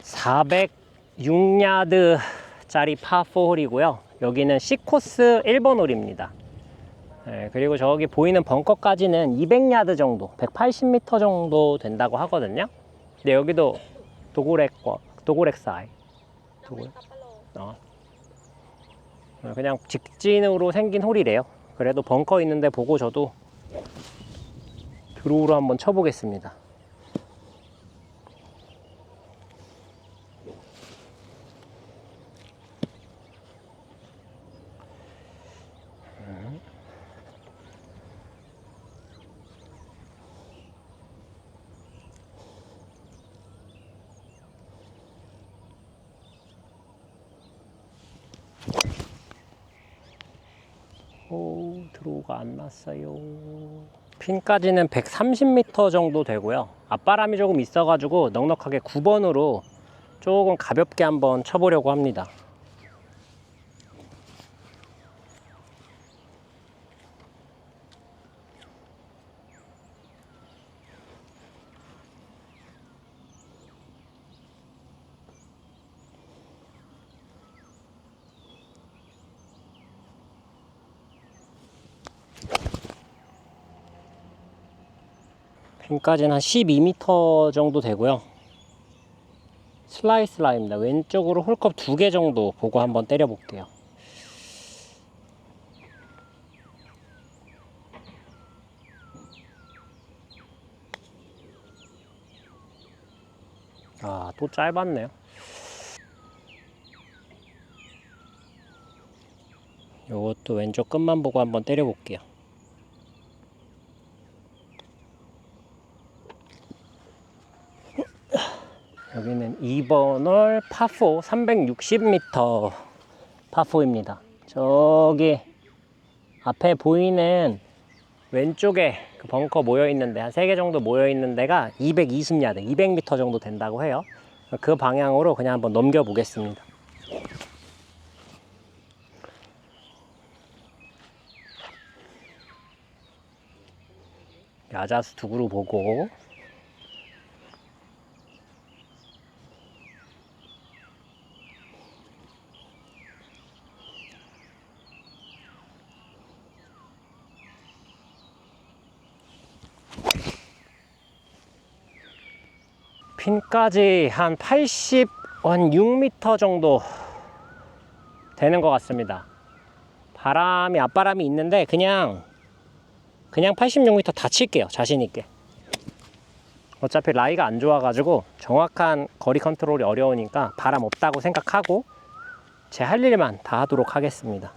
406야드짜리 파4홀이고요. 여기는 C코스 1번 홀입니다. 네, 그리고 저기 보이는 벙커까지는 200야드 정도, 180m 정도 된다고 하거든요. 근데 여기도 도고렉사이. 그냥 직진으로 생긴 홀이래요. 그래도 벙커 있는데 보고 저도 드로우로 한번 쳐보겠습니다. 오, 드로우가 안 났어요. 핀까지는 130m 정도 되고요. 앞바람이 조금 있어가지고 넉넉하게 9번으로 조금 가볍게 한번 쳐보려고 합니다. 핀까지는 한 12m 정도 되고요. 슬라이스 라인입니다. 왼쪽으로 홀컵 2개 정도 보고 한번 때려 볼게요. 아, 또 짧았네요. 요것도 왼쪽 끝만 보고 한번 때려 볼게요. 여기는 2번 홀 파4 360m 파4입니다. 저기 앞에 보이는 왼쪽에 그 벙커 모여 있는데 한 3개 정도 모여 있는 데가 220야드, 200m 정도 된다고 해요. 그 방향으로 그냥 한번 넘겨 보겠습니다. 야자수 두 그루 보고 핀까지 한 86m 정도 되는 것 같습니다. 앞바람이 있는데 그냥 86m 다 칠게요. 자신있게. 어차피 라이가 안 좋아가지고 정확한 거리 컨트롤이 어려우니까 바람 없다고 생각하고 제 할 일만 다 하도록 하겠습니다.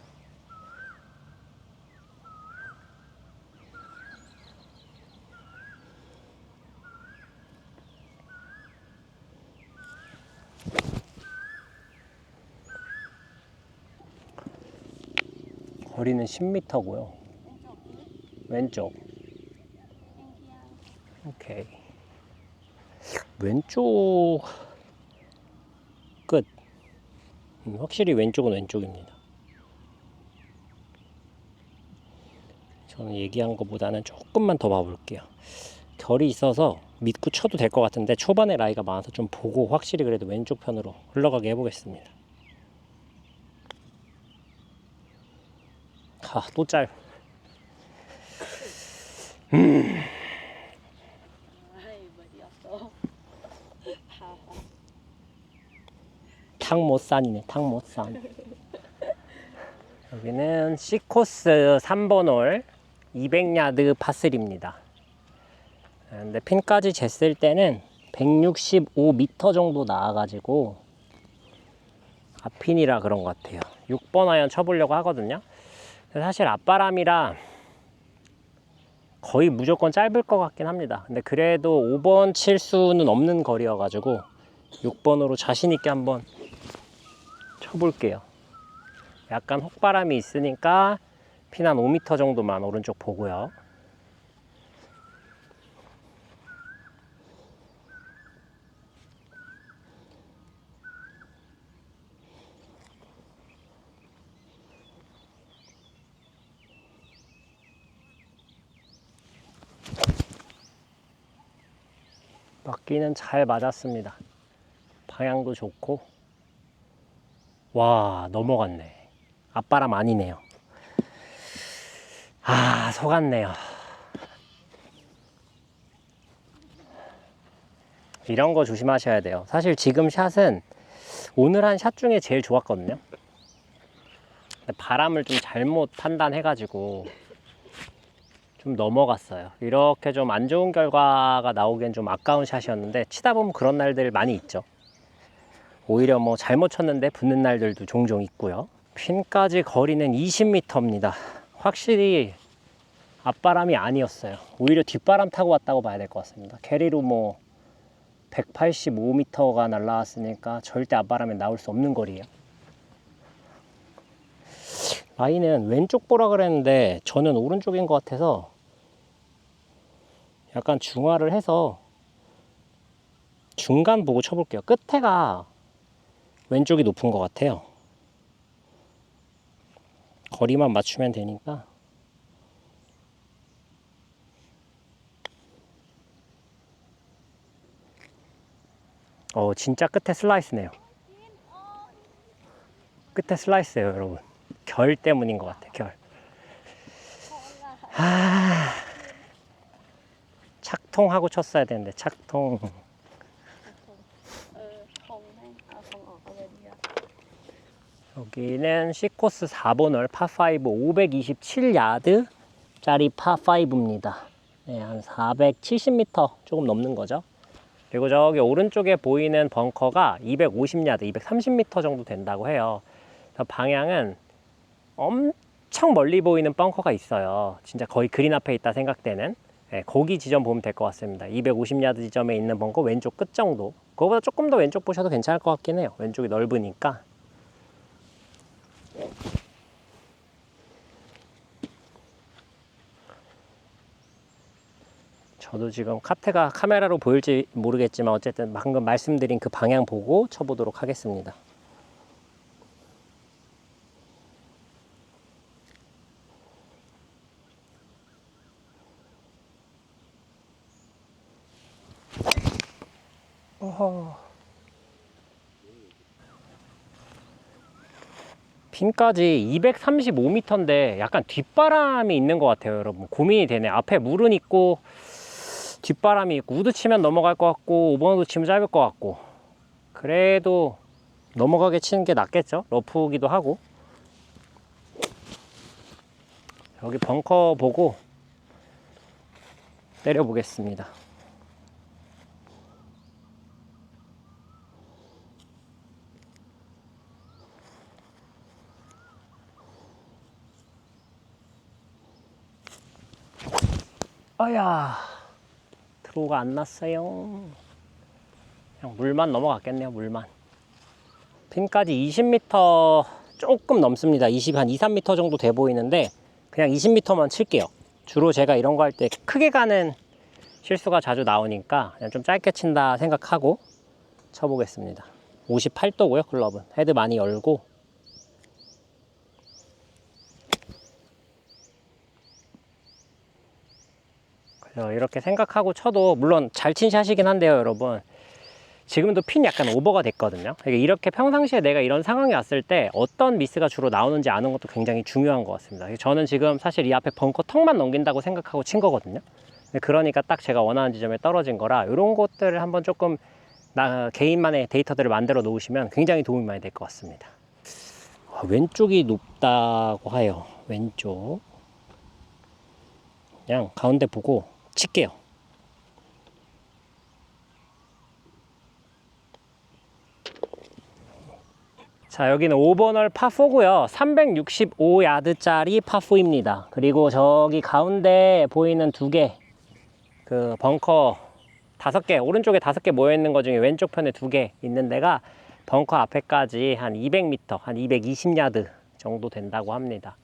거리는 10m고요. 왼쪽. 오케이. 왼쪽 끝. 확실히 왼쪽은 왼쪽입니다. 저는 얘기한 것보다는 조금만 더 봐볼게요. 결이 있어서 믿고 쳐도 될 것 같은데 초반에 라이가 많아서 좀 보고 확실히 그래도 왼쪽 편으로 흘러가게 해보겠습니다. 또 짧. 탕모산이네, 탕모산. 여기는 C코스 3번 홀 200야드 파3입니다. 근데 핀까지 쟀을 때는 165m 정도 나와가지고 앞핀이라 그런 것 같아요. 6번 아이언 쳐보려고 하거든요. 사실 앞바람이라 거의 무조건 짧을 것 같긴 합니다. 근데 그래도 5번 칠 수는 없는 거리여가지고 6번으로 자신있게 한번 쳐볼게요. 약간 혹바람이 있으니까 핀 한 5m 정도만 오른쪽 보고요. 맞기는 잘 맞았습니다. 방향도 좋고. 와, 넘어갔네. 앞바람 아니네요. 아, 속았네요. 이런 거 조심하셔야 돼요. 사실 지금 샷은 오늘 한 샷 중에 제일 좋았거든요. 근데 바람을 좀 잘못 판단해가지고 좀 넘어갔어요. 이렇게 좀 안 좋은 결과가 나오기엔 좀 아까운 샷이었는데, 치다 보면 그런 날들 많이 있죠. 오히려 뭐 잘못 쳤는데 붙는 날들도 종종 있고요. 핀까지 거리는 20m입니다. 확실히 앞바람이 아니었어요. 오히려 뒷바람 타고 왔다고 봐야 될 것 같습니다. 캐리로 뭐 185m가 날라왔으니까 절대 앞바람에 나올 수 없는 거리예요. 라인은 왼쪽 보라 그랬는데 저는 오른쪽인 것 같아서 약간 중화를 해서 중간 보고 쳐볼게요. 끝에가 왼쪽이 높은 것 같아요. 거리만 맞추면 되니까. 진짜 끝에 슬라이스네요. 끝에 슬라이스예요, 여러분. 결 때문인 것 같아, 결. 착통하고 쳤어야 되는데, 착통. 여기는 C코스 4번 홀 파5 527야드 짜리 파5입니다. 네, 한 470m 조금 넘는 거죠. 그리고 저기 오른쪽에 보이는 벙커가 250야드, 230m 정도 된다고 해요. 방향은 엄청 멀리 보이는 벙커가 있어요. 진짜 거의 그린 앞에 있다 생각되는. 네, 거기 지점 보면 될 것 같습니다. 250야드 지점에 있는 벙커 왼쪽 끝 정도. 그거보다 조금 더 왼쪽 보셔도 괜찮을 것 같긴 해요. 왼쪽이 넓으니까. 저도 지금 카트가 카메라로 보일지 모르겠지만 어쨌든 방금 말씀드린 그 방향 보고 쳐보도록 하겠습니다. 핀까지 235m인데 약간 뒷바람이 있는 것 같아요, 여러분. 고민이 되네. 앞에 물은 있고 뒷바람이 있고, 우드 치면 넘어갈 것 같고 5번 우드 치면 짧을 것 같고. 그래도 넘어가게 치는 게 낫겠죠. 러프기도 하고. 여기 벙커 보고 때려 보겠습니다. 아야, 드로우가 안 났어요. 그냥 물만 넘어갔겠네요, 물만. 핀까지 20m 조금 넘습니다. 한 2, 3m 정도 돼 보이는데 그냥 20m만 칠게요. 주로 제가 이런 거 할 때 크게 가는 실수가 자주 나오니까 그냥 좀 짧게 친다 생각하고 쳐보겠습니다. 58도고요, 클럽은. 헤드 많이 열고. 이렇게 생각하고 쳐도 물론 잘 친 샷이긴 한데요, 여러분. 지금도 핀 약간 오버가 됐거든요. 이렇게 평상시에 내가 이런 상황이 왔을 때 어떤 미스가 주로 나오는지 아는 것도 굉장히 중요한 것 같습니다. 저는 지금 사실 이 앞에 벙커 턱만 넘긴다고 생각하고 친 거거든요. 그러니까 딱 제가 원하는 지점에 떨어진 거라, 이런 것들을 한번 조금 개인만의 데이터들을 만들어 놓으시면 굉장히 도움이 많이 될 것 같습니다. 왼쪽이 높다고 해요. 왼쪽. 그냥 가운데 보고 칠게요. 자, 여기는 5번 홀 파4고요. 365야드짜리 파4입니다. 그리고 저기 가운데 보이는 두 개, 그 벙커 5개, 오른쪽에 5개 모여있는 것 중에 왼쪽 편에 2개 있는 데가 벙커 앞에까지 한 200m, 한 220야드 정도 된다고 합니다.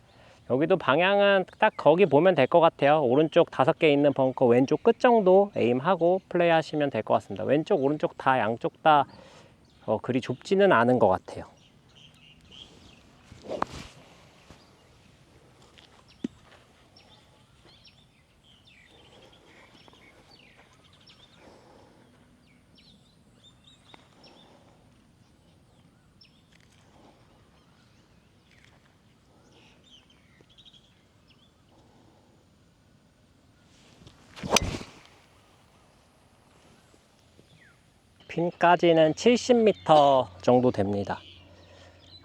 여기도 방향은 딱 거기 보면 될 것 같아요. 오른쪽 5개 있는 벙커 왼쪽 끝 정도 에임하고 플레이 하시면 될 것 같습니다. 왼쪽, 오른쪽 다 양쪽 다 그리 좁지는 않은 것 같아요. 핀까지는 70m 정도 됩니다.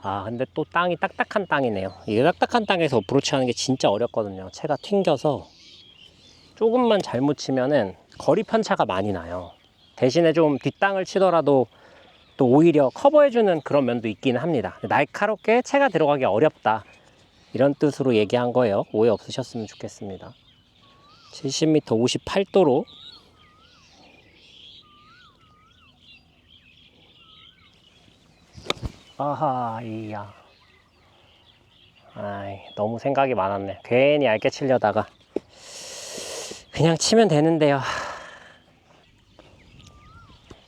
아, 근데 또 땅이 딱딱한 땅이네요. 이 딱딱한 땅에서 어프로치 하는 게 진짜 어렵거든요. 채가 튕겨서 조금만 잘못 치면은 거리 편차가 많이 나요. 대신에 좀 뒷땅을 치더라도 또 오히려 커버해주는 그런 면도 있기는 합니다. 날카롭게 채가 들어가기 어렵다, 이런 뜻으로 얘기한 거예요. 오해 없으셨으면 좋겠습니다. 70m 58도로 아하, 이야. 아이, 너무 생각이 많았네. 괜히 얇게 치려다가 그냥 치면 되는데요.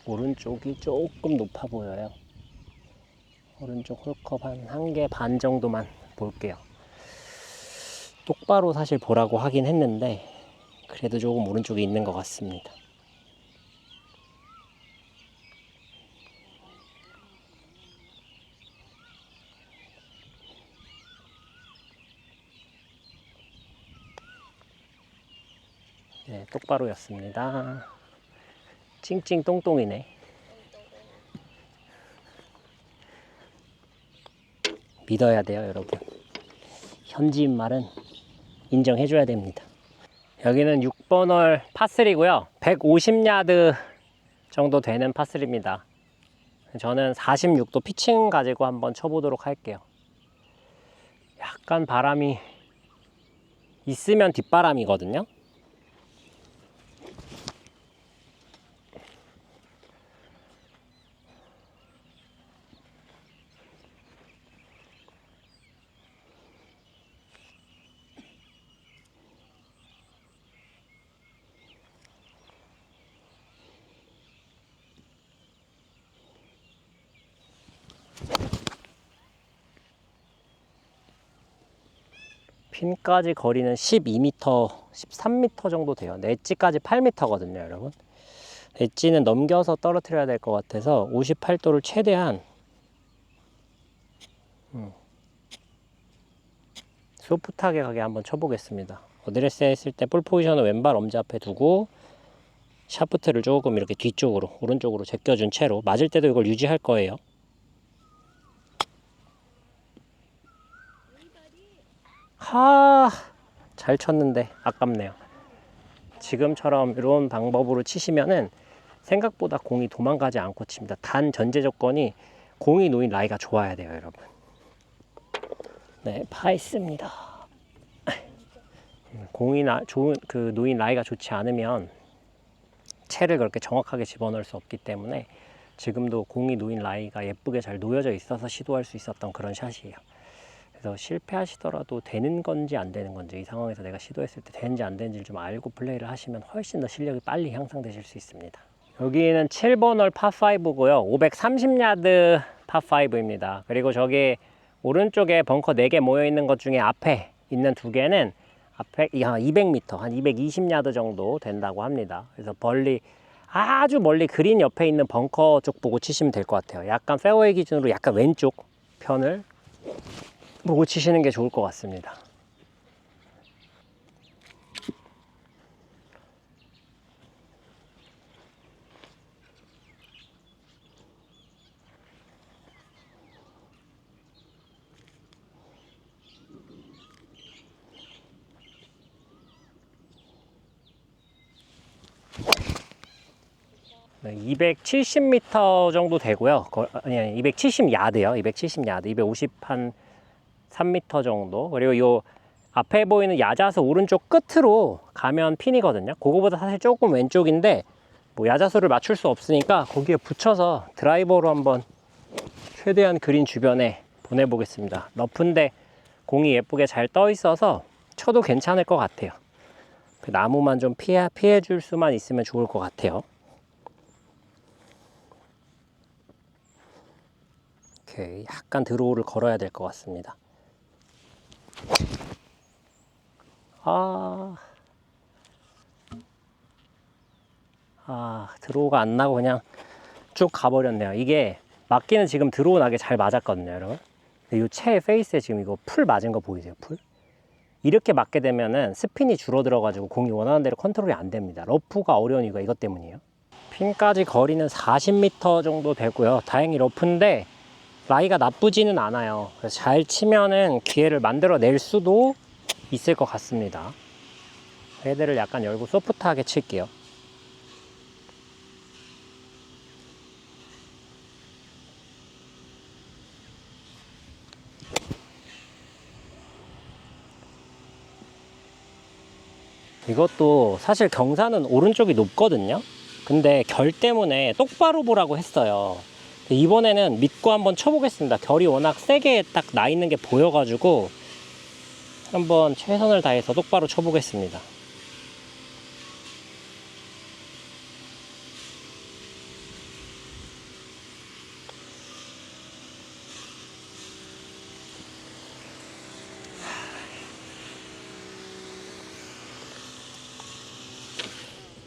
오른쪽이 조금 높아 보여요. 오른쪽 홀컵 한 1개 반 정도만 볼게요. 똑바로 사실 보라고 하긴 했는데 그래도 조금 오른쪽에 있는 것 같습니다. 네, 똑바로였습니다. 찡찡 똥똥이네. 믿어야 돼요, 여러분. 현지인 말은 인정해줘야 됩니다. 여기는 6번 홀 파3고요. 150야드 정도 되는 파3입니다. 저는 46도 피칭 가지고 한번 쳐보도록 할게요. 약간 바람이 있으면 뒷바람이거든요. 핀까지 거리는 12m, 13m 정도 돼요. 엣지까지 8m거든요, 여러분. 엣지는 넘겨서 떨어뜨려야 될 것 같아서 58도를 최대한 소프트하게 가게 한번 쳐보겠습니다. 어드레스 했을 때 볼 포지션은 왼발 엄지 앞에 두고 샤프트를 조금 이렇게 뒤쪽으로, 오른쪽으로 제껴준 채로, 맞을 때도 이걸 유지할 거예요. 하, 잘 쳤는데 아깝네요. 지금처럼 이런 방법으로 치시면은 생각보다 공이 도망가지 않고 칩니다. 단 전제 조건이 공이 놓인 라이가 좋아야 돼요, 여러분. 네, 파했습니다. 공이 좋은 그 놓인 라이가 좋지 않으면 채를 그렇게 정확하게 집어넣을 수 없기 때문에 지금도 공이 놓인 라이가 예쁘게 잘 놓여져 있어서 시도할 수 있었던 그런 샷이에요. 그래서 실패하시더라도 되는 건지 안 되는 건지, 이 상황에서 내가 시도했을 때 되는지 안 되는지를 좀 알고 플레이를 하시면 훨씬 더 실력이 빨리 향상되실 수 있습니다. 여기는 7번 홀 파5고요. 530야드 파5입니다. 그리고 저기 오른쪽에 벙커 4개 모여있는 것 중에 앞에 있는 2개는 앞에 200m, 한 220야드 정도 된다고 합니다. 그래서 아주 멀리 그린 옆에 있는 벙커 쪽 보고 치시면 될 것 같아요. 약간 페어웨이 기준으로 약간 왼쪽 편을 보고 치시는 게 좋을 것 같습니다. 네, 270m 정도 되고요. 아니 270야드요. 270야드, 250한 3m 정도. 그리고 요 앞에 보이는 야자수 오른쪽 끝으로 가면 핀이거든요. 그거보다 사실 조금 왼쪽인데 뭐 야자수를 맞출 수 없으니까 거기에 붙여서 드라이버로 한번 최대한 그린 주변에 보내보겠습니다. 러프인데 공이 예쁘게 잘 떠 있어서 쳐도 괜찮을 것 같아요. 그 나무만 좀 피해 줄 수만 있으면 좋을 것 같아요. 오케이, 약간 드로우를 걸어야 될 것 같습니다. 드로우가 안 나고 그냥 쭉 가버렸네요. 이게 맞기는 지금 드로우 나게 잘 맞았거든요, 여러분. 근데 이 채 페이스에 지금 이거 풀 맞은 거 보이세요? 풀? 이렇게 맞게 되면은 스핀이 줄어들어 가지고 공이 원하는 대로 컨트롤이 안 됩니다. 러프가 어려운 이유가 이것 때문이에요. 핀까지 거리는 40m 정도 되고요. 다행히 러프인데 라이가 나쁘지는 않아요. 그래서 잘 치면은 기회를 만들어낼 수도 있을 것 같습니다. 헤드를 약간 열고 소프트하게 칠게요. 이것도 사실 경사는 오른쪽이 높거든요. 근데 결 때문에 똑바로 보라고 했어요. 이번에는 믿고 한번 쳐보겠습니다. 결이 워낙 세게 딱 나 있는 게 보여가지고 한번 최선을 다해서 똑바로 쳐보겠습니다.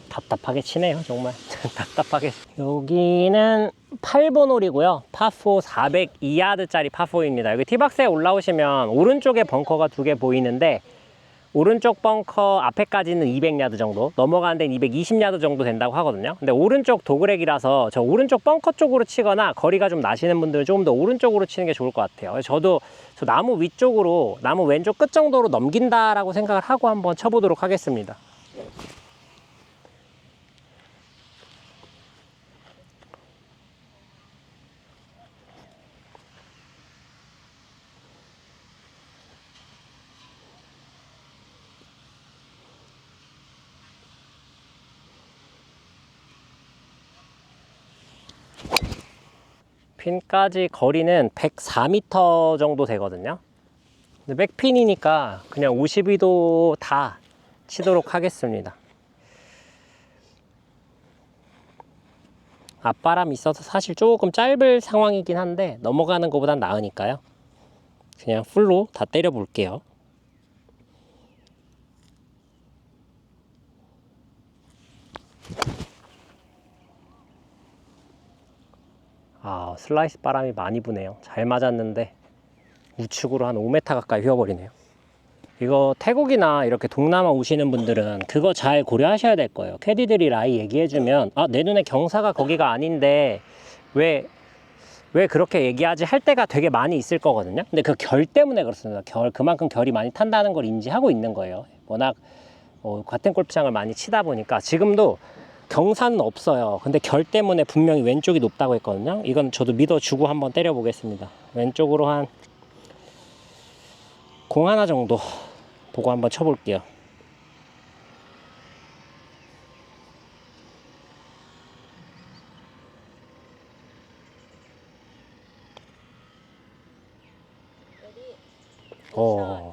답답하게 치네요, 정말. 답답하게. 여기는 8번 홀이고요. 파4 402야드짜리 파4입니다. 여기 티박스에 올라오시면 오른쪽에 벙커가 2개 보이는데 오른쪽 벙커 앞에까지는 200야드 정도, 넘어가는 데는 220야드 정도 된다고 하거든요. 근데 오른쪽 도그렉이라서 저 오른쪽 벙커 쪽으로 치거나 거리가 좀 나시는 분들은 조금 더 오른쪽으로 치는 게 좋을 것 같아요. 저도 저 나무 위쪽으로, 나무 왼쪽 끝 정도로 넘긴다라고 생각을 하고 한번 쳐보도록 하겠습니다. 핀까지 거리는 104m 정도 되거든요. 근데 백핀이니까 그냥 52도 다 치도록 하겠습니다. 앞바람이 있어서 사실 조금 짧을 상황이긴 한데 넘어가는 것보단 나으니까요. 그냥 풀로 다 때려 볼게요. 슬라이스 바람이 많이 부네요. 잘 맞았는데 우측으로 한 5m 가까이 휘어버리네요. 이거 태국이나 이렇게 동남아 오시는 분들은 그거 잘 고려하셔야 될 거예요. 캐디들이 라이 얘기해주면 내 눈에 경사가 거기가 아닌데 왜 그렇게 얘기하지 할 때가 되게 많이 있을 거거든요. 근데 그 결 때문에 그렇습니다. 그만큼 결이 많이 탄다는 걸 인지하고 있는 거예요. 워낙 같은 골프장을 많이 치다 보니까. 지금도 경사는 없어요. 근데 결 때문에 분명히 왼쪽이 높다고 했거든요. 이건 저도 믿어주고 한번 때려 보겠습니다. 왼쪽으로 한 공 하나 정도 보고 한번 쳐볼게요.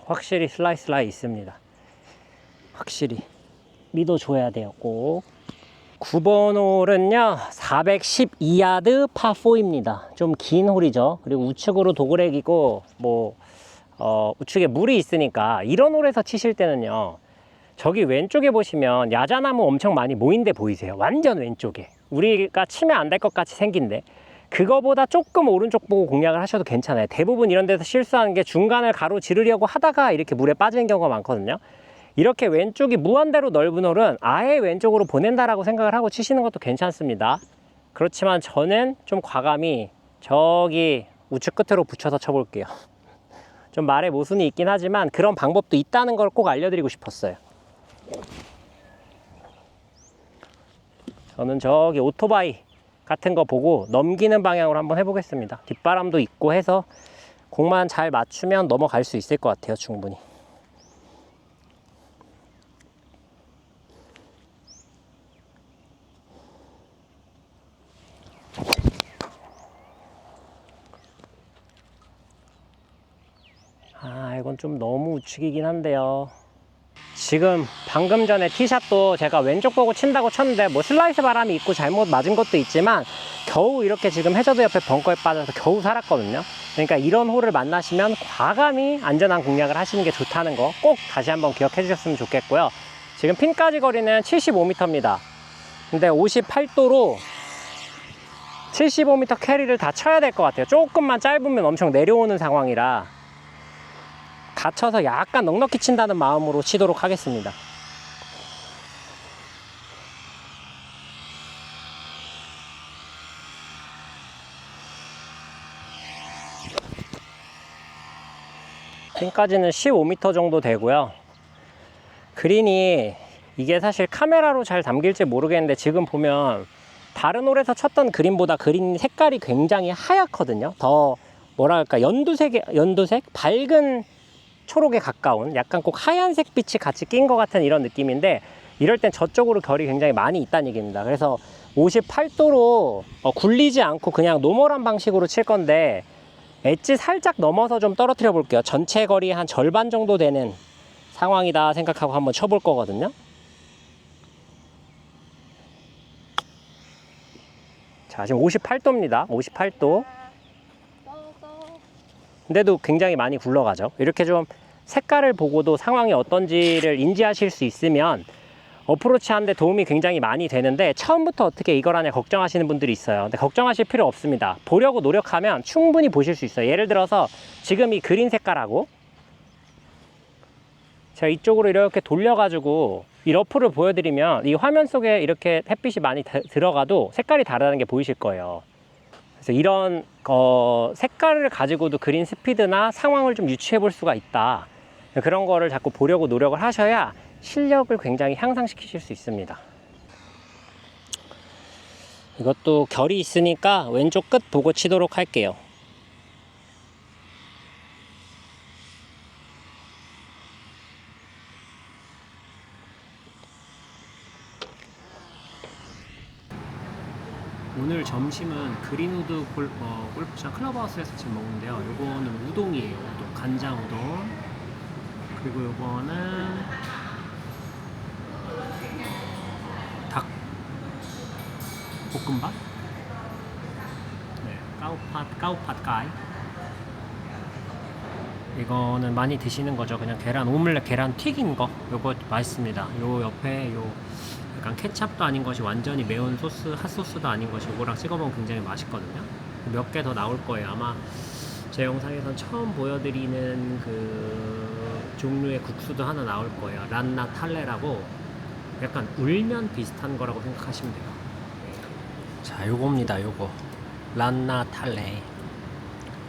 확실히 슬라이스 라이 있습니다. 확실히 믿어줘야 돼요. 꼭. 9번 홀은요 412야드 파4입니다. 좀 긴 홀이죠. 그리고 우측으로 도그렉이고 우측에 물이 있으니까 이런 홀에서 치실 때는요, 저기 왼쪽에 보시면 야자나무 엄청 많이 모인 데 보이세요? 완전 왼쪽에 우리가 치면 안 될 것 같이 생긴데 그거보다 조금 오른쪽 보고 공략을 하셔도 괜찮아요. 대부분 이런 데서 실수하는 게 중간을 가로지르려고 하다가 이렇게 물에 빠지는 경우가 많거든요. 이렇게 왼쪽이 무한대로 넓은 홀은 아예 왼쪽으로 보낸다라고 생각을 하고 치시는 것도 괜찮습니다. 그렇지만 저는 좀 과감히 저기 우측 끝으로 붙여서 쳐볼게요. 좀 말에 모순이 있긴 하지만 그런 방법도 있다는 걸 꼭 알려드리고 싶었어요. 저는 저기 오토바이 같은 거 보고 넘기는 방향으로 한번 해보겠습니다. 뒷바람도 있고 해서 공만 잘 맞추면 넘어갈 수 있을 것 같아요. 충분히. 이건 좀 너무 우측이긴 한데요. 지금 방금 전에 티샷도 제가 왼쪽 보고 친다고 쳤는데 슬라이스 바람이 있고 잘못 맞은 것도 있지만 겨우 이렇게 지금 해저드 옆에 벙커에 빠져서 겨우 살았거든요. 그러니까 이런 홀을 만나시면 과감히 안전한 공략을 하시는 게 좋다는 거 꼭 다시 한번 기억해 주셨으면 좋겠고요. 지금 핀까지 거리는 75m입니다. 근데 58도로 75m 캐리를 다 쳐야 될 것 같아요. 조금만 짧으면 엄청 내려오는 상황이라 닫혀서 약간 넉넉히 친다는 마음으로 치도록 하겠습니다. 그린까지는 15m 정도 되고요. 그린이 이게 사실 카메라로 잘 담길지 모르겠는데 지금 보면 다른 홀에서 쳤던 그린보다 그린 색깔이 굉장히 하얗거든요. 더 뭐랄까 연두색 밝은 초록에 가까운 약간 꼭 하얀색 빛이 같이 낀 것 같은 이런 느낌인데, 이럴 땐 저쪽으로 결이 굉장히 많이 있다는 얘기입니다. 그래서 58도로 굴리지 않고 그냥 노멀한 방식으로 칠 건데, 엣지 살짝 넘어서 좀 떨어뜨려 볼게요. 전체 거리 한 절반 정도 되는 상황이다 생각하고 한번 쳐볼 거거든요. 자, 지금 58도입니다. 58도. 근데도 굉장히 많이 굴러가죠. 이렇게 좀 색깔을 보고도 상황이 어떤지를 인지하실 수 있으면 어프로치 하는데 도움이 굉장히 많이 되는데, 처음부터 어떻게 이걸 하냐 걱정하시는 분들이 있어요. 근데 걱정하실 필요 없습니다. 보려고 노력하면 충분히 보실 수 있어요. 예를 들어서 지금 이 그린 색깔하고 제가 이쪽으로 이렇게 돌려가지고 이 러프를 보여드리면 이 화면 속에 이렇게 햇빛이 많이 들어가도 색깔이 다르다는 게 보이실 거예요. 그래서 이런 색깔을 가지고도 그린 스피드나 상황을 좀 유추해 볼 수가 있다. 그런 거를 자꾸 보려고 노력을 하셔야 실력을 굉장히 향상시키실 수 있습니다. 이것도 결이 있으니까 왼쪽 끝 보고 치도록 할게요. 오늘 점심은 그린우드 골프장 클럽하우스에서 지금 먹는데요. 요거는 우동이에요. 우동, 간장 우동. 그리고 요거는 닭 볶음밥. 네, 까우팟가이. 이거는 많이 드시는 거죠. 그냥 계란 오믈렛, 계란 튀긴 거. 요거 맛있습니다. 요 옆에 요 약간 케찹도 아닌 것이 완전히 매운 소스, 핫소스도 아닌 것이 요거랑 찍어 먹으면 굉장히 맛있거든요. 몇 개 더 나올 거예요. 아마 제 영상에선 처음 보여드리는 그 종류의 국수도 하나 나올 거예요. 란나 탈레라고 약간 울면 비슷한 거라고 생각하시면 돼요. 자, 요겁니다. 요거 란나 탈레.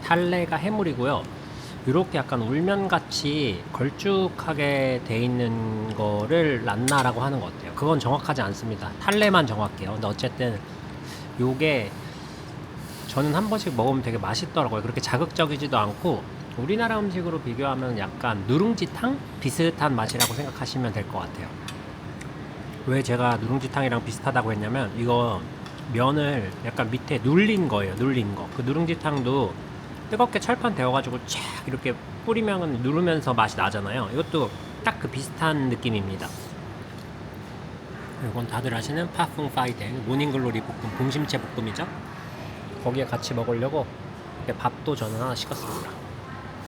탈레가 해물이고요. 이렇게 약간 울면같이 걸쭉하게 돼 있는 거를 란나라고 하는 것 같아요. 그건 정확하지 않습니다. 탈레만 정확해요. 근데 어쨌든 요게 저는 한 번씩 먹으면 되게 맛있더라고요. 그렇게 자극적이지도 않고 우리나라 음식으로 비교하면 약간 누룽지탕 비슷한 맛이라고 생각하시면 될 것 같아요. 왜 제가 누룽지탕이랑 비슷하다고 했냐면, 이거 면을 약간 밑에 눌린 거예요. 눌린 거. 그 누룽지탕도 뜨겁게 철판 데워가지고 쫙 이렇게 뿌리면 누르면서 맛이 나잖아요. 이것도 딱 그 비슷한 느낌입니다. 이건 다들 아시는 파풍 파이데 모닝글로리 볶음, 봉심채 볶음이죠. 거기에 같이 먹으려고 밥도 저는 하나 시켰습니다.